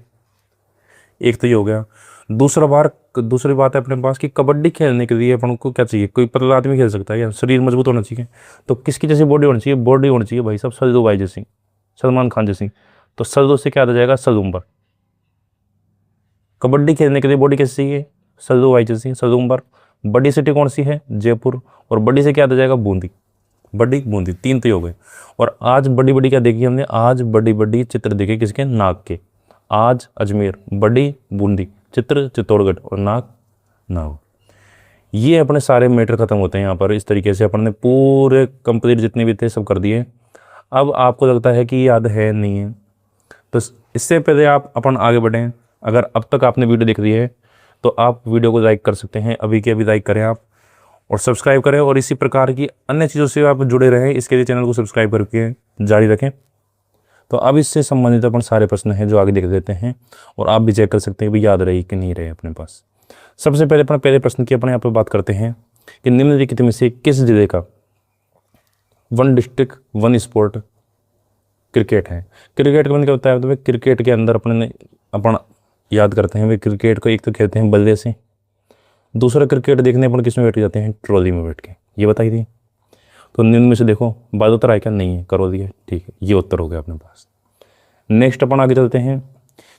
एक तो ये हो गया। दूसरी बात है अपने पास कि कबड्डी खेलने के लिए अपन को क्या चाहिए? कोई पतला आदमी खेल सकता है क्या? शरीर मजबूत होना चाहिए। तो किसकी जैसी बॉडी होनी चाहिए? बॉडी होनी चाहिए भाई साहब सल्लू भाई जैसी, सलमान खान जैसी। तो सल्लू से क्या आ जाएगा? सलूम्बर। कबड्डी खेलने के लिए बॉडी कैसी चाहिए? सल्लू भाई जैसी, सलूम्बर। बड़ी सिटी कौन सी है? जयपुर। और बड़ी से क्या आ जाएगा? बूंदी। बड़ी बूंदी। तीन तो हो गए। और आज बड़ी बड़ी क्या देखी हमने? आज बड़ी बड़ी चित्र देखे किसके? नाग के। आज अजमेर, बड़ी बूंदी, चित्र चित्तौड़गढ़ और नाग नाग। ये अपने सारे मैटर खत्म होते हैं यहाँ पर। इस तरीके से अपन ने पूरे कंप्लीट जितने भी थे सब कर दिए। अब आपको लगता है कि याद है नहीं है, तो इससे पहले आप अपन आगे बढ़ें। अगर अब तक आपने वीडियो देख ली है तो आप वीडियो को लाइक कर सकते हैं। अभी के अभी लाइक करें आप और सब्सक्राइब करें। और इसी प्रकार की अन्य चीज़ों से आप जुड़े रहें, इसके लिए चैनल को सब्सक्राइब करके जारी रखें। तो अब इससे संबंधित अपन सारे प्रश्न हैं जो आगे देख देते हैं और आप भी चेक कर सकते हैं कि याद रही कि नहीं रहे अपने पास। सबसे पहले अपना पहले प्रश्न की अपन यहाँ पर बात करते हैं कि निम्नलिखित में से किस जिले का one district one sport cricket है? क्रिकेट का क्या होता है? तो भाई क्रिकेट के अंदर अपन याद करते हैं भाई क्रिकेट को एक तो खेलते हैं बल्ले से, दूसरा क्रिकेट देखने अपन किस में बैठ जाते हैं? ट्रॉली में बैठ के। ये बताई थी। तो निम्न में से देखो बाद उत्तर आया क्या? नहीं है, करो दिया। ठीक है, ये उत्तर हो गया अपने पास। नेक्स्ट अपन आगे चलते हैं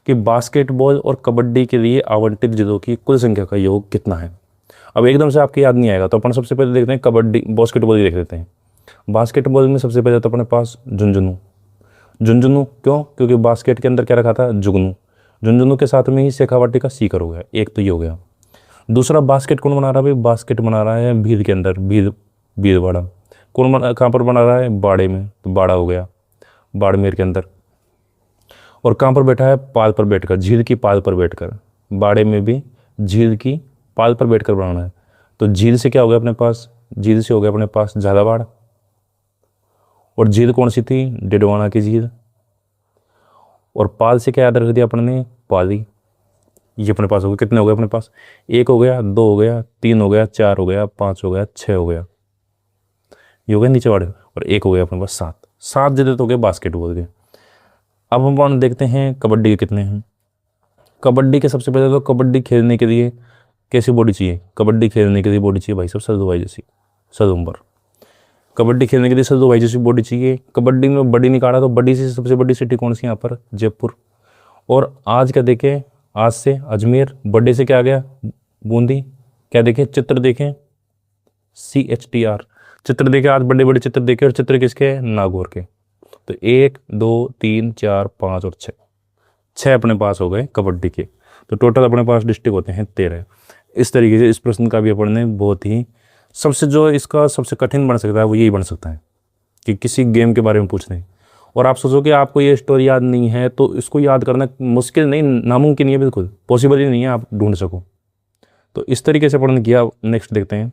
कि बास्केटबॉल और कबड्डी के लिए आवंटित जिलों की कुल संख्या का योग कितना है। अब एकदम से आपके याद नहीं आएगा तो अपन सबसे पहले देखते हैं कबड्डी बास्केटबॉल ही देख लेते हैं। बास्केटबॉल में सबसे पहले तो अपने पास झुंझुनू। झुंझुनू क्यों? क्योंकि बास्केट के अंदर क्या रखा था? जुगनू। झुंझुनू के साथ में ही शेखावाटी का सीकर हो गया, एक तो ये हो गया। दूसरा बास्केट कौन बना रहा है भाई? बास्केट बना रहा है भील के अंदर, भीलवाड़ा। कहाँ पर बना रहा है? बाड़े में, तो बाड़ा हो गया बाड़मेर के अंदर। और कहाँ पर बैठा है? पाल पर बैठकर, झील की पाल पर बैठकर। बाड़े में भी झील की पाल पर बैठकर बनाना है। तो झील से क्या हो गया अपने पास? झील से हो गया अपने पास झालावाड़। और झील कौन सी थी? डिडवाना की झील। और पाल से क्या याद रख दिया अपन ने? पाली। ये अपने पास हो गया। कितने हो गए अपने पास? 1 हो गया, 2 हो गया, 3 हो गया, 4 हो गया, 5 हो गया, 6 हो गया, ये हो गया नीचे वाले। और 1 हो गया अपने पास 7 जितने तो हो गए बास्केटबॉल के। अब हम अपन देखते हैं कबड्डी के कितने हैं। कबड्डी के सबसे पहले तो कबड्डी खेलने के लिए कैसी बॉडी चाहिए? कबड्डी खेलने के लिए बॉडी चाहिए भाई साहब सल्लू भाई जैसी, सदुम्बर। कबड्डी खेलने के लिए सल्लू भाई जैसी बॉडी चाहिए। कबड्डी में बड़ी निकाला तो बड़ी से सबसे बड़ी सिटी कौन सी यहाँ पर? जयपुर। और आज क्या देखें? आज से अजमेर। बड़े से क्या आ गया? बूंदी। क्या देखें? चित्र देखें, CHTR चित्र देखे। आज बड़े बड़े चित्र देखे। और चित्र किसके? नागौर के। तो 1 2 3 4 5 और 6 अपने पास हो गए कबड्डी के। तो टोटल अपने पास डिस्ट्रिक्ट होते हैं 13। इस तरीके से इस प्रश्न का भी अपन ने बहुत ही सबसे जो इसका सबसे कठिन बन सकता है वो यही बन सकता है कि किसी गेम के बारे में पूछ रहे हैं और आप सोचो कि आपको ये स्टोरी याद नहीं है तो इसको याद करना मुश्किल नहीं, नामुमकिन है, बिल्कुल पॉसिबल ही नहीं है आप ढूंढ सको। तो इस तरीके से अपन ने किया। नेक्स्ट देखते हैं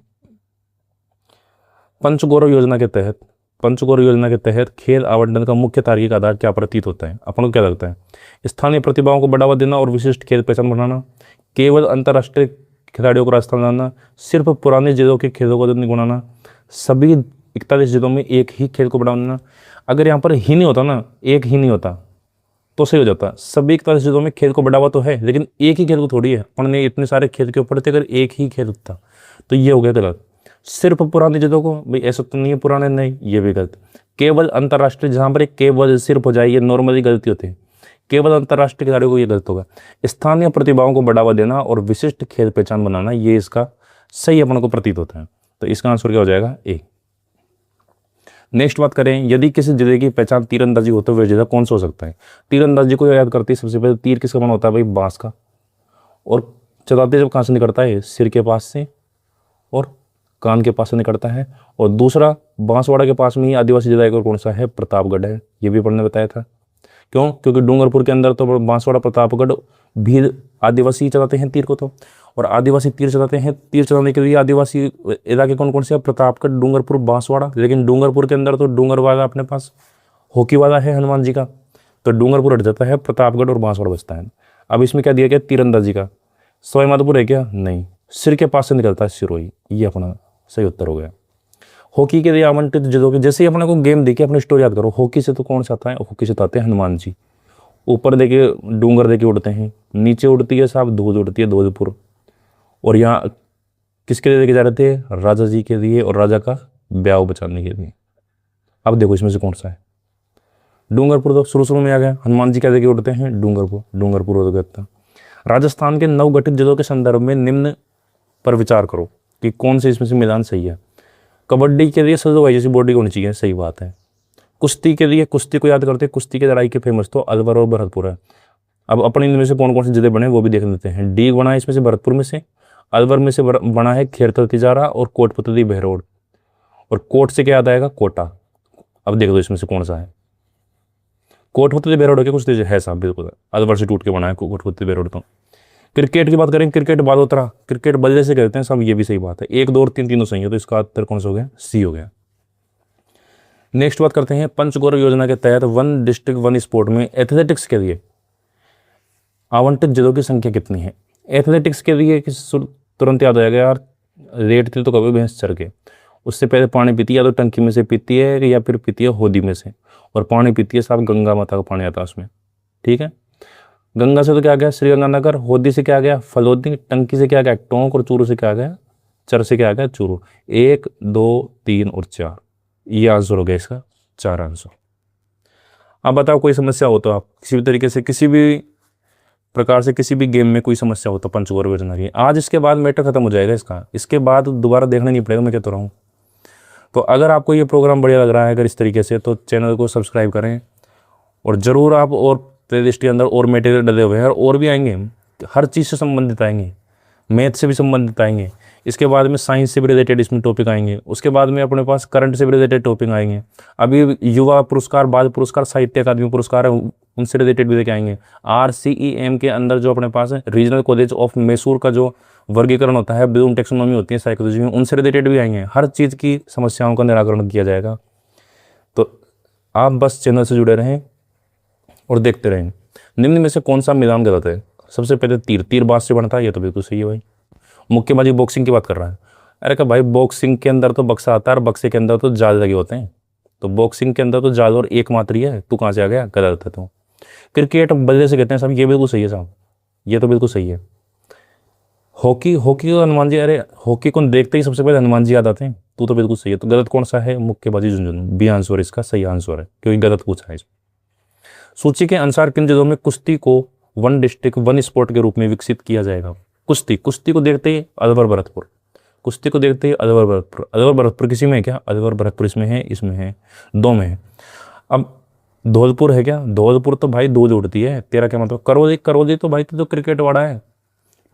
पंचगौरव योजना के तहत। पंचगौरव योजना के तहत खेल आवंटन का मुख्य तार्किक आधार क्या प्रतीत होता है? अपन को क्या लगता है? स्थानीय प्रतिभाओं को बढ़ावा देना और विशिष्ट खेल पहचान बनाना, केवल अंतर्राष्ट्रीय खिलाड़ियों को राजस्थान लाना, सिर्फ पुराने जिलों के खेलों को गुणाना, सभी 41 जिलों में एक ही खेल को बढ़ावा देना। अगर यहाँ पर ही नहीं होता ना, एक ही नहीं होता तो सही हो जाता। सभी 41 जिलों में खेल को बढ़ावा तो है लेकिन एक ही खेल को थोड़ी है। अपन ने इतने सारे खेल के ऊपर थे, अगर एक ही खेल होता तो ये हो गया गलत। सिर्फ पुराने जिलों को, भाई ऐसा तो नहीं है पुराने, नहीं, ये भी गलत। केवल अंतर्राष्ट्रीय, जहाँ पर एक केवल सिर्फ हो जाए ये नॉर्मली गलती होती है। केवल अंतर्राष्ट्रीय खिलाड़ियों को ये गलत होगा। स्थानीय प्रतिभाओं को बढ़ावा देना और विशिष्ट खेल पहचान बनाना, ये इसका सही अपन को प्रतीत होता है। तो इसका आंसर क्या हो जाएगा? ए। नेक्स्ट बात करें, यदि किसी जिले की पहचान तीरंदाजी हो तो वह जिला कौन सा हो सकता है? तीरंदाजी को याद करते हैं सबसे पहले तीर किसका बना होता है भाई? बांस का। और चलाते जब कहाँ से निकलता है? सिर के पास से और कान के पास से निकलता है। और दूसरा बांसवाड़ा के पास में ही आदिवासी जिला एक और कौन सा है? प्रतापगढ़ है। ये भी अपन ने बताया था। क्यों? क्योंकि डूंगरपुर के अंदर तो बांसवाड़ा प्रतापगढ़ भी आदिवासी चलाते हैं तीर को। तो और आदिवासी तीर चलाते हैं, तीर चलाने के लिए आदिवासी इलाके कौन कौन से? प्रतापगढ़, डूंगरपुर, बांसवाड़ा। लेकिन डूंगरपुर के अंदर तो डूंगर वाला अपने पास हॉकी वाला है हनुमान जी का, तो डूंगरपुर हट जाता है, प्रतापगढ़ और बांसवाड़ा बचता है। अब इसमें क्या दिया गया? तीरंदाजी का सवाई माधोपुर है क्या? नहीं, सिर के पास से निकलता है सिरोही। ये अपना सही उत्तर हो गया। हॉकी के लिए आवंटित जिलों के, जैसे ही अपने को गेम देखिए अपनी स्टोरी याद करो। हॉकी से तो कौन सा आता है? हॉकी से तो आते हैं हनुमान जी। ऊपर देखिए डूंगर देखिए उड़ते हैं, नीचे उड़ती है साहब धूल उड़ती है धौलपुर। और यहाँ किसके लिए लेके जा रहे थे? राजा जी के लिए और राजा का ब्याह बचाने के लिए। अब देखो इसमें से कौन सा है? डूंगरपुर तो शुरू में आ गया। हनुमान जी क्या देखिए उड़ते हैं? डूंगरपुर, डूंगरपुर हो गया। राजस्थान के नवगठित जिलों के संदर्भ में निम्न पर विचार करो कि कौन से इसमें से मैदान सही है। कबड्डी के लिए सल्लू भाई जैसी बॉडी होनी चाहिए, सही बात है। कुश्ती के लिए, कुश्ती को याद करते हैं, कुश्ती की लड़ाई के फेमस तो अलवर और भरतपुर है। अब अपने इनमें से कौन कौन से जिले बने वो भी देख लेते हैं। डी बना है इसमें से भरतपुर में से, अलवर में से बना है खेरतल तिजारा और कोटपुतली बहरोड। और कोट से क्या याद आएगा? कोटा। अब देख दो इसमें से कौन सा है? कोटपुतली बहरोड के कुछ है साहब, बिल्कुल अलवर से टूट के बना है कोटपुतली बहरोड। तो क्रिकेट की बात करें, क्रिकेट बालोतरा, क्रिकेट बल्ले से कहते हैं सब, ये भी सही बात है। 1 2 और 3 तीनों सही है, तो इसका उत्तर कौन सा हो गया? सी हो गया। नेक्स्ट बात करते हैं पंचगौरव योजना के तहत 1 डिस्ट्रिक्ट 1 स्पोर्ट में एथलेटिक्स के लिए आवंटित जिलों की संख्या कितनी है? एथलेटिक्स के लिए तुरंत याद आएगा यार, रेट थी तो कभी भैंस चर के। उससे पहले पानी पीती है, या तो टंकी में से पीती है या फिर पीती है होदी में से। और पानी पीती है साहब गंगा माता का पानी आता है उसमें, ठीक है। गंगा से तो क्या गया? श्रीगंगानगर। होदी से क्या गया? फलोदी। टंकी से क्या गया? टोंक। और चूरू से क्या गया? चर से क्या गया? चूरू। 1 2 3 और 4, ये आंसर हो गया इसका, 4 आंसर। अब बताओ कोई समस्या हो तो आप किसी भी तरीके से किसी भी प्रकार से किसी भी गेम में कोई समस्या हो तो पंचगौर योजना की आज इसके बाद मैटर खत्म हो जाएगा इसका, इसके बाद दोबारा देखना नहीं पड़ेगा, मैं कहता रहा हूँ। तो अगर आपको ये प्रोग्राम बढ़िया लग रहा है अगर इस तरीके से, तो चैनल को सब्सक्राइब करें और ज़रूर आप, और प्लेलिस्ट के अंदर और मटेरियल डले हुए हैं और भी आएंगे, हर चीज़ से संबंधित आएंगे, मैथ से भी संबंधित आएंगे, इसके बाद में साइंस से भी रिलेटेड इसमें टॉपिक आएंगे, उसके बाद में अपने पास करंट से भी रिलेटेड टॉपिक आएंगे, अभी युवा पुरस्कार, बाल पुरस्कार, साहित्य अकादमी पुरस्कार है उनसे रिलेटेड भी लेके आएंगे। RCEM के अंदर जो अपने पास है रीजनल कॉलेज ऑफ मैसूर का जो वर्गीकरण होता है, ब्लूम टेक्सोनॉमी होती है साइकोलॉजी में, उनसे रिलेटेड भी आएंगे, हर चीज़ की समस्याओं का निराकरण किया जाएगा। तो आप बस चैनल से जुड़े रहें और देखते रहें। निम्न में से कौन सा मैदान गलत है? सबसे पहले तीर बात से बनता है, ये तो बिल्कुल सही है भाई। मुक्केबाजी बॉक्सिंग की बात कर रहा है। अरे क्या भाई, बॉक्सिंग के अंदर तो बक्सा आता है और बक्से के अंदर तो जाल लगे होते हैं, तो बॉक्सिंग के अंदर तो जाल और एक मात्र ही है, तू कहाँ से आ गया? गलत है तू। क्रिकेट बल्ले से कहते हैं साहब, ये बिल्कुल सही है साहब, ये तो बिल्कुल सही है। हॉकी को हनुमान जी, अरे हॉकी को देखते ही सबसे पहले हनुमान जी याद आते हैं, तू तो बिल्कुल सही है। तो गलत कौन सा है? मुक्केबाजी झुंझुनू, बी आंसर इसका सही आंसर है, क्योंकि गलत पूछा है इसमें। सूची के अनुसार किन जिलों में कुश्ती को वन डिस्ट्रिक्ट वन स्पोर्ट के रूप में विकसित किया जाएगा? कुश्ती को देखते ही अलवर भरतपुर, कुश्ती को देखते ही अलवर भरतपुर किसी में है क्या? अलवर भरतपुर इसमें है, दो में है। अब धौलपुर है क्या? धौलपुर तो भाई दूध उड़ती है, तेरा क्या मतलब? करौली तो भाई तो क्रिकेट वाड़ा है,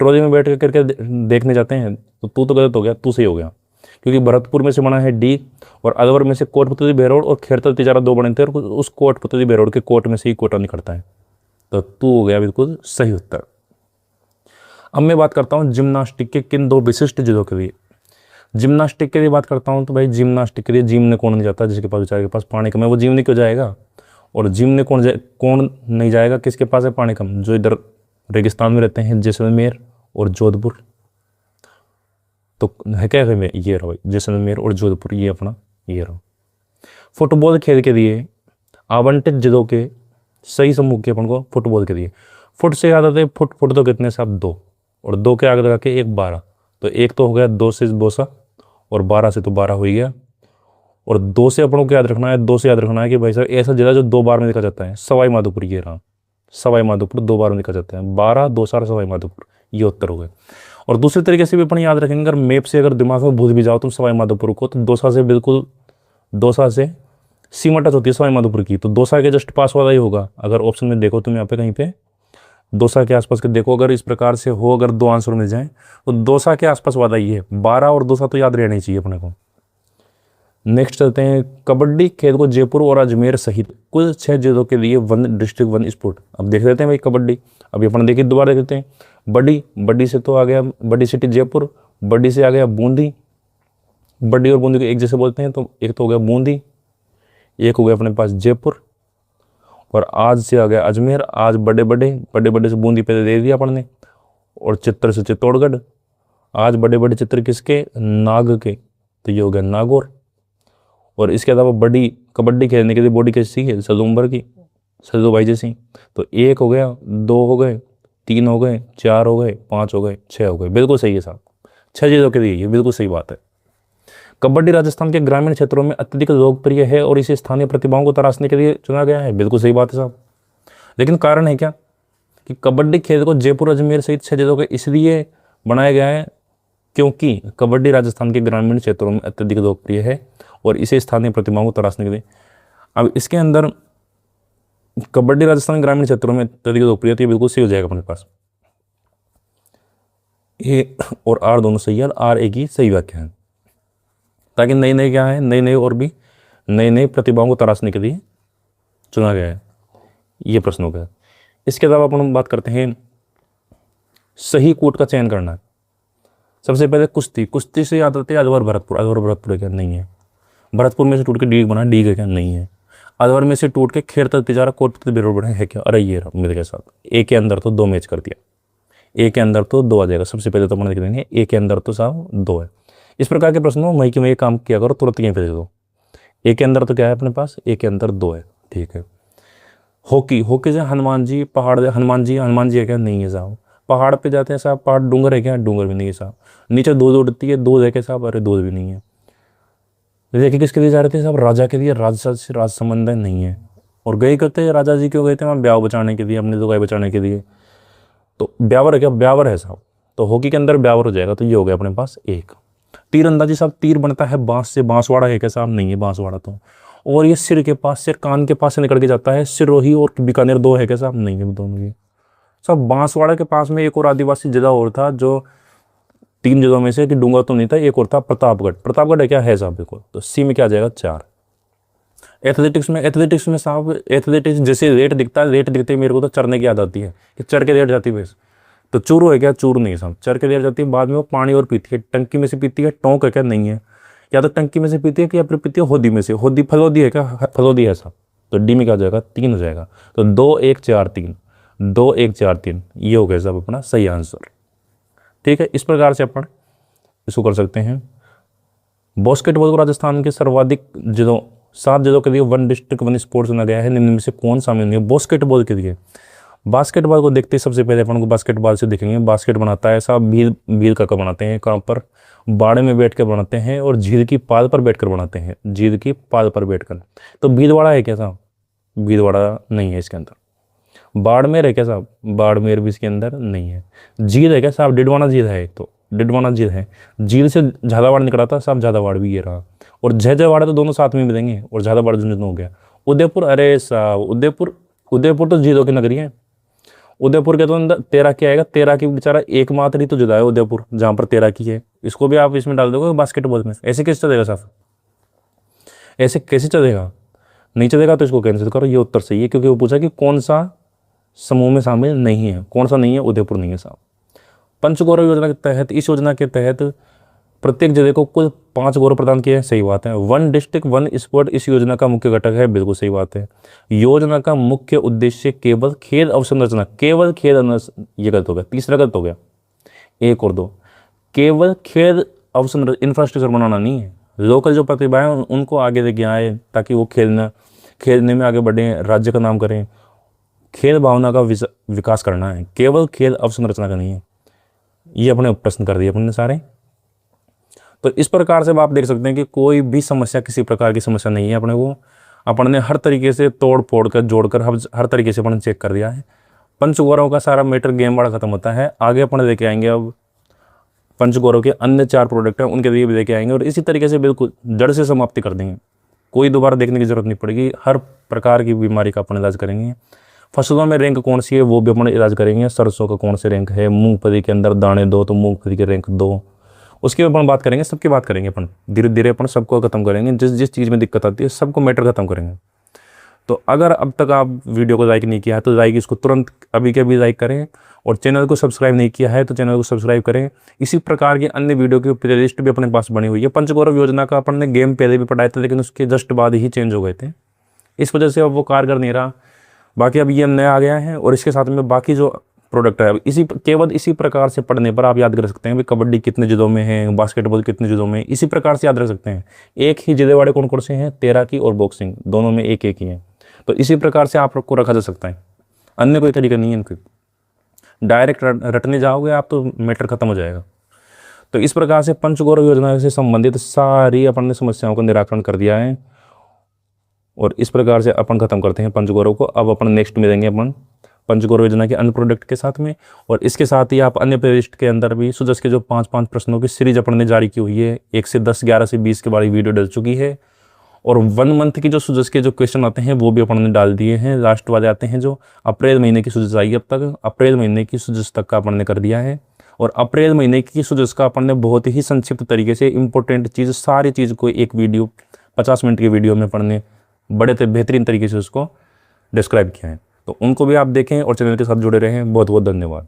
ट्रॉली में बैठ कर क्रिकेट देखने जाते हैं, तो तू तो गलत हो गया, तू सही हो गया, क्योंकि भरतपुर में से बना है डी, और अलवर में से कोटपुतली बेरोड और खेरतल तिजारा दो बने थे, और उस कोटपुतली बेरोड के कोट में से ही कोटा निकलता है, तो तू हो गया बिल्कुल सही उत्तर। अब मैं बात करता हूँ जिम्नास्टिक के किन दो विशिष्ट जिलों के लिए। जिम्नास्टिक के लिए बात करता हूँ तो भाई जिम्नास्टिक के लिए जिम ने कौन नहीं जाता? जिसके पास बेचारे के पास पानी कम है वो जिम नहीं क्यों जाएगा? और जिम ने कौन नहीं जाएगा? किसके पास है पानी कम? जो इधर रेगिस्तान में रहते हैं, जैसलमेर और जोधपुर। तो है क्या है? ये रहो जैसलमेर और जोधपुर, ये अपना ये रहो। फुटबॉल खेल के लिए आवंटित जिलों के सही समूह के अपन को फुटबॉल के लिए। फुट से याद आते हैं, फुट तो कितने साहब? 2, और 2 के आगे लगा के 1 12, तो एक तो हो गया 2 से 2 सा, और 12 से तो 12 हो ही गया। और 2 से अपन को याद रखना है, 2 से याद रखना है कि भाई साहब ऐसा जिला जो 2 बार में लिखा जाता है, सवाई माधोपुर। ये रहा सवाई माधोपुर, 2 बार में लिखा जाता है, 12 2 4 सवाई माधोपुर, ये उत्तर हो गए। और दूसरे तरीके से भी अपन याद रखेंगे, अगर मैप से अगर दिमाग में भूल भी जाओ तुम सवाई माधोपुर को, तो दौसा से बिल्कुल, दौसा से सीमा टच होती है सवाई माधोपुर की, तो दौसा के जस्ट पास वाला ही होगा। अगर ऑप्शन में देखो तुम यहाँ पे कहीं पे दौसा के आसपास के देखो, अगर इस प्रकार से हो, अगर 2 आंसर मिल जाए तो दौसा के आसपास वाला ही है। 12 और दौसा तो याद रहना ही चाहिए अपने को। नेक्स्ट चलते हैं, कबड्डी खेल को जयपुर और अजमेर सहित कुल 6 जिलों के लिए वन डिस्ट्रिक्ट वन स्पोर्ट। अब देख लेते हैं भाई कबड्डी, अभी अपन देखिए दोबारा देख लेते हैं। बड़ी से तो आ गया बड़ी सिटी जयपुर, बड़ी से आ गया बूंदी, बड़ी और बूंदी को एक जैसे बोलते हैं, तो एक तो हो गया बूंदी, एक हो गया अपने पास जयपुर, और आज से आ गया अजमेर। आज बड़े से बूंदी पहले दे दिया अपन ने, और चित्तर से चित्तौड़गढ़। आज बड़े चित्र किसके? नाग के, तो ये हो गया नागौर। और इसके अलावा बड़ी कबड्डी खेलने के लिए बॉडी कैसी है? सलूम्बर की, सल्लू भाई जैसी। तो 1 हो गया, 2 हो गए, 3 हो गए, 4 हो गए, 5 हो गए, 6 हो गए, बिल्कुल सही है साहब। 6 जिलों के लिए ये बिल्कुल सही बात है। कबड्डी राजस्थान के ग्रामीण क्षेत्रों में अत्यधिक लोकप्रिय है और इसे स्थानीय प्रतिभाओं को तराशने के लिए चुना गया है, बिल्कुल सही बात है साहब। लेकिन कारण है क्या कि कबड्डी खेल को जयपुर अजमेर सहित 6 जिलों के इसलिए बनाया गया है क्योंकि कबड्डी राजस्थान के ग्रामीण क्षेत्रों में अत्यधिक लोकप्रिय है और इसे स्थानीय प्रतिभाओं को तराशने के लिए। अब इसके अंदर कबड्डी राजस्थान ग्रामीण क्षेत्रों में अत्यधिक लोकप्रिय, तो ये बिल्कुल सही हो जाएगा अपने पास। ए और आर दोनों सही है, आर एक ही सही वाक्य है, ताकि नई क्या है, नई और भी नई प्रतिभाओं को तराशने के लिए चुना गया है, ये प्रश्न हो गया। इसके अलावा अपन बात करते हैं सही कोट का चयन करना। सबसे पहले कुश्ती से याद आते हैं अलवर भरतपुर क्या? नहीं है। भरतपुर में से टूट के डी बना, डी का क्या? नहीं है। अलवर में से टूट के खेरतल तिजारा कोटपुतली बेरोड बना है क्या? अरे ये मिल के साथ ए के अंदर तो 2 मैच कर दिया, ए के अंदर तो 2 आ जाएगा। सबसे पहले तो अपन देख लेंगे ए के अंदर तो साहब 2 है। इस प्रकार के प्रश्नों वही कि वही काम किया करो, तुरंत यहीं पे दे दो। ए के अंदर तो क्या है अपने पास? ए के अंदर 2 है, ठीक है। हॉकी से हनुमान जी पहाड़, हनुमान जी है क्या? नहीं है साहब। पहाड़ पे जाते हैं साहब, पहाड़ डूंगर है क्या? डूंगर भी नहीं है साहब। नीचे दूध उड़ती है, दूध है क्या साहब? अरे दूध भी नहीं है। लेके किसके लिए जा रहे थे साहब? राजा के लिए, राजा से राज संबंध नहीं है। और गए करते राजा जी क्यों गए थे वहाँ? ब्याह बचाने के लिए, अपने दुगाई बचाने के लिए। तो ब्यावर है क्या, ब्यावर है साहब, तो हॉकी के अंदर ब्यावर हो जाएगा, तो ये हो गया अपने पास एक। तीरंदाजी साहब, तीर बनता है बांस से, बांसवाड़ा है क्या साहब, नहीं है बांसवाड़ा तो। और ये सिर के पास, सिर कान के पास से निकल के जाता है, सिरोही और बीकानेर दो है क्या साहब, नहीं है दोनों ये सब। बांसवाड़ा के पास में एक और आदिवासी जगह और था, जो 3 जगहों में से, कि डूंगा तो नहीं था, एक और था प्रतापगढ़। प्रतापगढ़ है क्या, है साहब देखो, तो सी में क्या आ जाएगा 4। एथलेटिक्स में साहब, एथलेटिक्स जैसे रेट दिखता है, रेट दिखते ही मेरे को तो चरने की याद आती है कि चर के रेट जाती है भैंस। तो चूरू है क्या, चूर नहीं है साहब, चर के रेट जाती है। बाद में वो पानी और पीती है, टंकी में से पीती है। टोंक है क्या, नहीं है, या तो टंकी में से पीती है कि या फिर पीती है होदी में से। होदी फलोदी है क्या, फलोदी है साहब, तो डी में क्या हो जाएगा 3 हो जाएगा। तो 2 1 4 3, 2 1 4 3, ये हो गया साहब अपना सही आंसर। ठीक है, इस प्रकार से अपन इसको कर सकते हैं। बास्केटबॉल को राजस्थान के सर्वाधिक जिलों, 7 जिलों के लिए 1 डिस्ट्रिक्ट 1 स्पोर्ट चुना गया है, निम्न में से कौन शामिल नहीं है बास्केटबॉल के लिए। बास्केटबॉल को देखते ही सबसे पहले अपन को बास्केटबॉल से देखेंगे। बास्केट बनाता है साहब भील का बनाते हैं, कहाँ पर, बाड़े में बैठ कर बनाते हैं, और झील की पाल पर बैठकर बनाते हैं, झील की पाल पर बैठकर। तो भीलवाड़ा है क्या साहब, भीलवाड़ा नहीं है इसके अंदर। बाड़मेर है क्या साहब, बाड़मेर भी इसके अंदर नहीं है। झील है क्या साहब, डिडवाना झील है, तो डिडवाना झील है। झील से झालावाड़ निकला था साहब, झालावाड़ भी ये रहा। और झज्जरवाड़ा तो दोनों साथ में मिलेंगे, और झालावाड़ झुंझुनू हो गया। उदयपुर, अरे साहब उदयपुर तो झीलों की नगरी है। उदयपुर के तो अंदर तैराकी आएगा, तैराकी बेचारा एकमात्र ही तो जुदा है उदयपुर, जहाँ पर तैराकी है। इसको भी आप इसमें डाल दोगे बास्केटबॉल में, ऐसे कैसे चलेगा साहब, ऐसे कैसे चलेगा, नहीं चलेगा। तो इसको कैंसिल करो, ये उत्तर सही है, क्योंकि वो पूछा कि कौन सा समूह में शामिल नहीं है, कौन सा नहीं है, उदयपुर नहीं है साहब। पंचगौरव योजना के तहत, इस योजना के तहत प्रत्येक जिले को कुल 5 गौरव प्रदान किए हैं, सही बात है। 1 डिस्ट्रिक्ट 1 स्पोर्ट इस योजना का मुख्य घटक है, बिल्कुल सही बात है। योजना का मुख्य उद्देश्य केवल खेल अवसंरचना, केवल खेल, ये गलत हो गया, तीसरा गलत हो गया, 1 और 2। केवल खेल अवसंरचना इंफ्रास्ट्रक्चर बनाना नहीं है, लोकल जो प्रतिभाएं उनको आगे लेके आए, ताकि वो खेलने में आगे बढ़ें, राज्य का नाम करें। खेल भावना का विकास करना है, केवल खेल अवसंरचना का नहीं है। ये अपने प्रश्न कर दिए अपने सारे। तो इस प्रकार से आप देख सकते हैं कि कोई भी समस्या, किसी प्रकार की समस्या नहीं है अपने को। अपन ने हर तरीके से तोड़ फोड़ कर, जोड़कर, हर तरीके से अपन ने चेक कर दिया है। पंचगौरव का सारा मैटर गेम वाला खत्म होता है। आगे अपन लेके आएंगे अब पंचगौरव के अन्य 4 प्रोडक्ट हैं, उनके लिए भी लेके आएंगे, और इसी तरीके से बिल्कुल जड़ से समाप्ति कर देंगे। कोई दोबारा देखने की जरूरत नहीं पड़ेगी। हर प्रकार की बीमारी का अपन इलाज करेंगे। फसलों में रैंक कौन सी है वो भी अपन इलाज करेंगे। सरसों का कौन से रैंक है, मूंगफली के अंदर दाने 2 तो मूंगफली के रैंक 2, उसकी अपन बात करेंगे। सबकी बात करेंगे अपन, धीरे धीरे अपन सबको खत्म करेंगे। जिस जिस चीज़ में दिक्कत आती है सबको मैटर खत्म करेंगे। तो अगर अब तक आप वीडियो को लाइक नहीं किया है तो लाइक इसको तुरंत अभी के अभी लाइक करें, और चैनल को सब्सक्राइब नहीं किया है तो चैनल को सब्सक्राइब करें। इसी प्रकार की अन्य वीडियो की प्लेलिस्ट भी अपने पास बनी हुई है। पंचगौरव योजना का अपन ने गेम पहले भी पढ़ाया था, लेकिन उसके जस्ट बाद ही चेंज हो गए थे, इस वजह से अब वो कारगर नहीं रहा। बाकी अब ये नया आ गया है, और इसके साथ में बाकी जो प्रोडक्ट है केवल इसी प्रकार से पढ़ने पर आप याद कर सकते हैं कि कबड्डी कितने जिलों में है, बास्केटबॉल कितने जिलों में, इसी प्रकार से याद रख सकते हैं। एक ही जिले वाले कौन कौन से हैं, तैराकी और बॉक्सिंग, दोनों में एक ही है। तो इसी प्रकार से आपको रखा जा सकता है, अन्य कोई तरीका नहीं है इनके। डायरेक्ट रटने जाओगे आप तो मैटर खत्म हो जाएगा। तो इस प्रकार से पंचगौरव योजना से संबंधित सारी अपन ने समस्याओं का निराकरण कर दिया है, और इस प्रकार से अपन खत्म करते हैं पंचगौरव को। अब अपन नेक्स्ट मिलेंगे अपन पंचगौरव योजना के अन्य प्रोडक्ट के साथ में, और इसके साथ ही आप अन्य प्लेलिस्ट के अंदर भी सुजस के जो 5-5 प्रश्नों की सीरीज अपन ने जारी की हुई है, 1 से 10, 11 से 20 के बारे वीडियो डल चुकी है, और 1 मंथ की जो सुजस के जो क्वेश्चन आते हैं वो भी अपन ने डाल दिए हैं। लास्ट वाले आते हैं जो अप्रैल महीने की सुजस आई अब तक, अप्रैल महीने की सुजस तक का अपन ने कर दिया है। और अप्रैल महीने की सुजस का अपन ने बहुत ही संक्षिप्त तरीके से इंपॉर्टेंट चीज़, सारी चीज़ को एक वीडियो 50 मिनट के वीडियो में अपन ने बड़े बेहतरीन तरीके से उसको डिस्क्राइब किया है। तो उनको भी आप देखें और चैनल के साथ जुड़े रहें। बहुत बहुत धन्यवाद।